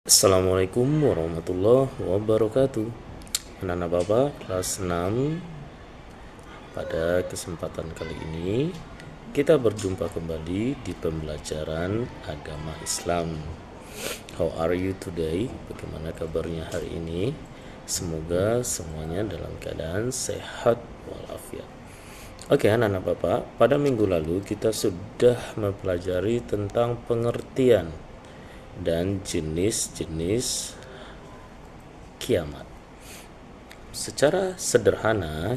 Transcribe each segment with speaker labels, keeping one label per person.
Speaker 1: Assalamualaikum warahmatullahi wabarakatuh. Anak-anak Bapak kelas 6, pada kesempatan kali ini kita berjumpa kembali di pembelajaran agama Islam. How are you today? Bagaimana kabarnya hari ini? Semoga semuanya dalam keadaan sehat walafiat. Oke, anak-anak Bapak, pada minggu lalu kita sudah mempelajari tentang pengertian dan jenis-jenis kiamat. Secara sederhana,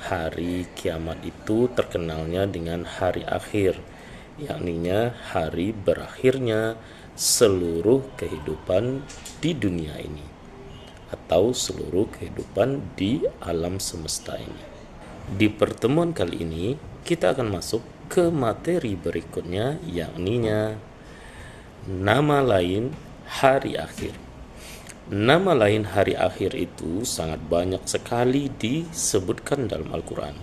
Speaker 1: hari kiamat itu terkenalnya dengan hari akhir, yakninya hari berakhirnya seluruh kehidupan di dunia ini atau seluruh kehidupan di alam semesta ini. Di pertemuan kali ini kita akan masuk ke materi berikutnya, yakninya nama lain hari akhir. Nama lain hari akhir itu sangat banyak sekali disebutkan dalam Al-Quran.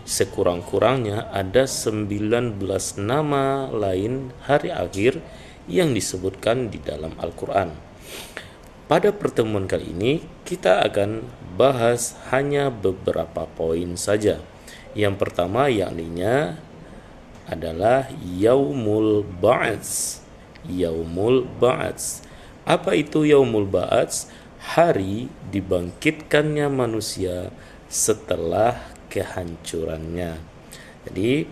Speaker 1: Sekurang-kurangnya ada 19 nama lain hari akhir yang disebutkan di dalam Al-Quran. Pada pertemuan kali ini kita akan bahas hanya beberapa poin saja. Yang pertama yakninya adalah Yaumul Ba'ats. Yaumul Ba'ats. Apa itu Yaumul Ba'ats? Hari dibangkitkannya manusia setelah kehancurannya. Jadi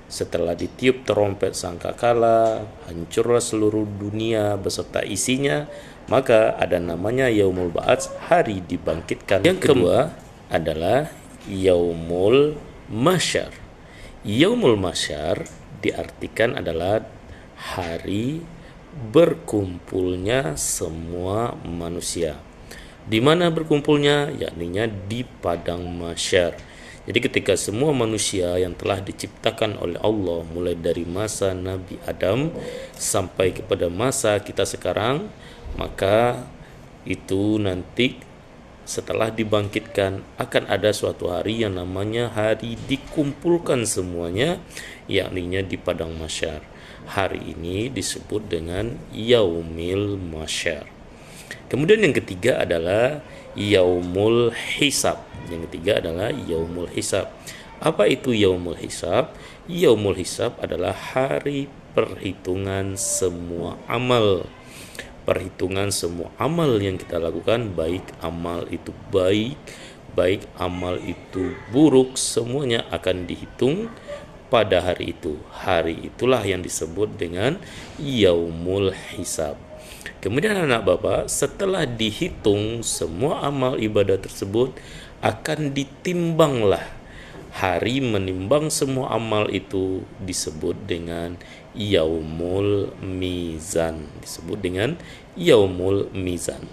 Speaker 1: setelah ditiup terompet sangkakala, hancurlah seluruh dunia beserta isinya, maka ada namanya Yaumul Ba'ats, hari dibangkitkan. Yang kedua adalah Yaumul Mahsyar. Yaumul Mahsyar diartikan adalah hari berkumpulnya semua manusia. Di mana berkumpulnya? Yakninya di padang mahsyar. Jadi ketika semua manusia yang telah diciptakan oleh Allah, mulai dari masa Nabi Adam sampai kepada masa kita sekarang, maka itu nanti setelah dibangkitkan akan ada suatu hari yang namanya hari dikumpulkan semuanya, yakninya di padang mahsyar. Hari ini disebut dengan Yaumil Mahsyar. Kemudian yang ketiga adalah Yaumul Hisab. Yang ketiga adalah Yaumul Hisab. Apa itu Yaumul Hisab? Yaumul Hisab adalah hari perhitungan semua amal. Perhitungan semua amal yang kita lakukan, baik amal itu baik, baik amal itu buruk, semuanya akan dihitung pada hari itu. Hari itulah yang disebut dengan Yaumul Hisab. Kemudian anak Bapak, setelah dihitung semua amal ibadah tersebut, akan ditimbanglah. Hari menimbang semua amal itu disebut dengan Yaumul Mizan. Disebut dengan Yaumul Mizan.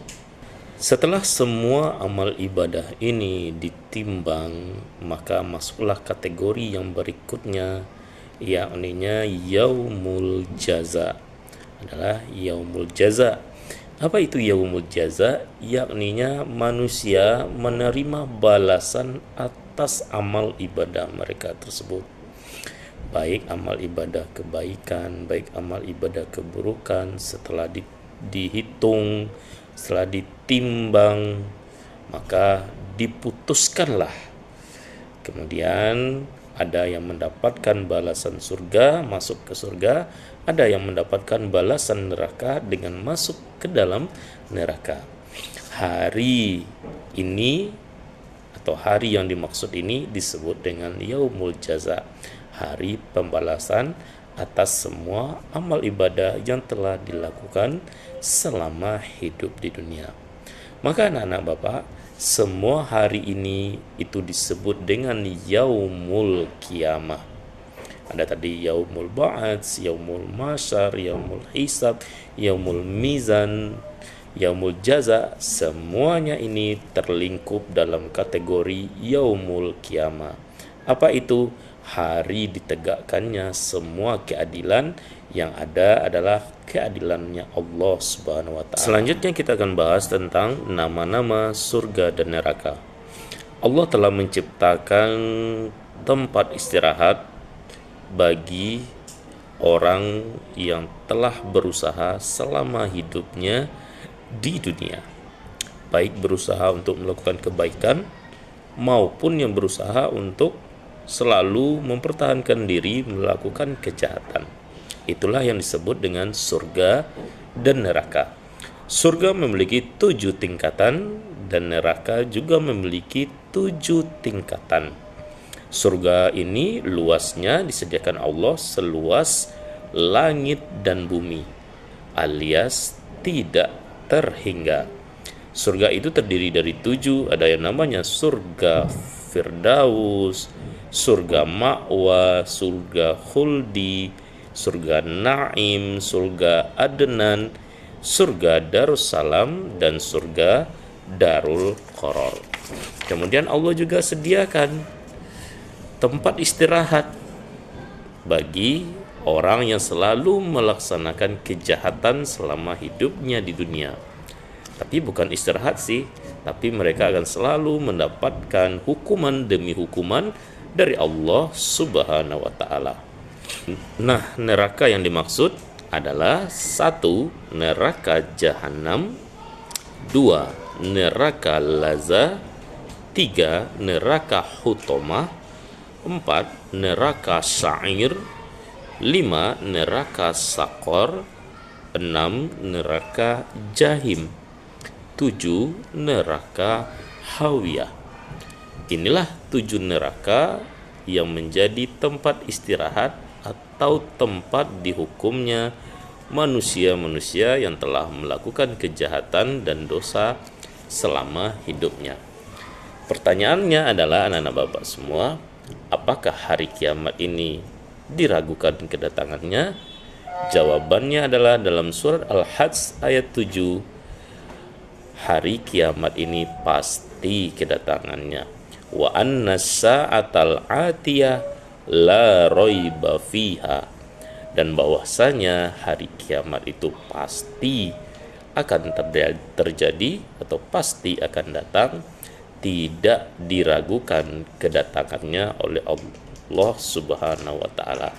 Speaker 1: Setelah semua amal ibadah ini ditimbang, maka masuklah kategori yang berikutnya, yakninya Yaumul Jaza. Adalah Yaumul Jaza. Apa itu Yaumul Jaza? Yakninya manusia menerima balasan atas amal ibadah mereka tersebut. Baik amal ibadah kebaikan, baik amal ibadah keburukan, setelah dihitung, setelah ditimbang, maka diputuskanlah. Kemudian ada yang mendapatkan balasan surga, masuk ke surga, ada yang mendapatkan balasan neraka dengan masuk ke dalam neraka. Hari ini atau hari yang dimaksud ini disebut dengan Yaumul Jaza, hari pembalasan atas semua amal ibadah yang telah dilakukan selama hidup di dunia. Maka anak-anak Bapak, semua hari ini itu disebut dengan Yaumul Qiyamah. Ada tadi Yaumul Ba'ats, Yaumul Mahsyar, Yaumul Hisab, Yaumul Mizan, Yaumul Jaza. Semuanya ini terlingkup dalam kategori Yaumul Qiyamah. Apa itu? Hari ditegakkannya semua keadilan. Yang ada adalah keadilannya Allah Subhanahu wa Ta'ala. Selanjutnya kita akan bahas tentang nama-nama surga dan neraka. Allah telah menciptakan tempat istirahat bagi orang yang telah berusaha selama hidupnya di dunia, baik berusaha untuk melakukan kebaikan maupun yang berusaha untuk selalu mempertahankan diri melakukan kejahatan. Itulah yang disebut dengan surga dan neraka. Surga memiliki 7 tingkatan dan neraka juga memiliki 7 tingkatan. Surga ini luasnya disediakan Allah seluas langit dan bumi, alias tidak terhingga. Surga itu terdiri dari 7, ada yang namanya surga Firdaus, surga Ma'wa, surga Khuldi, surga Naim, surga Adnan, surga Darussalam, dan surga Darul Qaror. Kemudian Allah juga sediakan tempat istirahat bagi orang yang selalu melaksanakan kejahatan selama hidupnya di dunia. Tapi bukan istirahat sih, tapi mereka akan selalu mendapatkan hukuman demi hukuman dari Allah Subhanahu wa taala. Nah, neraka yang dimaksud adalah 1. Neraka Jahanam, 2. Neraka Laza, 3. Neraka Hutomah, 4. Neraka Sa'ir, 5. Neraka Sakor, 6. Neraka Jahim, 7. Neraka Hawiyah. Inilah 7 neraka yang menjadi tempat istirahat atau tempat dihukumnya manusia-manusia yang telah melakukan kejahatan dan dosa selama hidupnya. Pertanyaannya adalah, anak-anak bapak semua, apakah hari kiamat ini diragukan kedatangannya? Jawabannya adalah dalam surat Al-Hajj ayat 7, hari kiamat ini pasti kedatangannya. Wa anna sa'atal atiyah la raiba fiha, dan bahwasanya hari kiamat itu pasti akan terjadi atau pasti akan datang, tidak diragukan kedatangannya oleh Allah Subhanahu wa taala.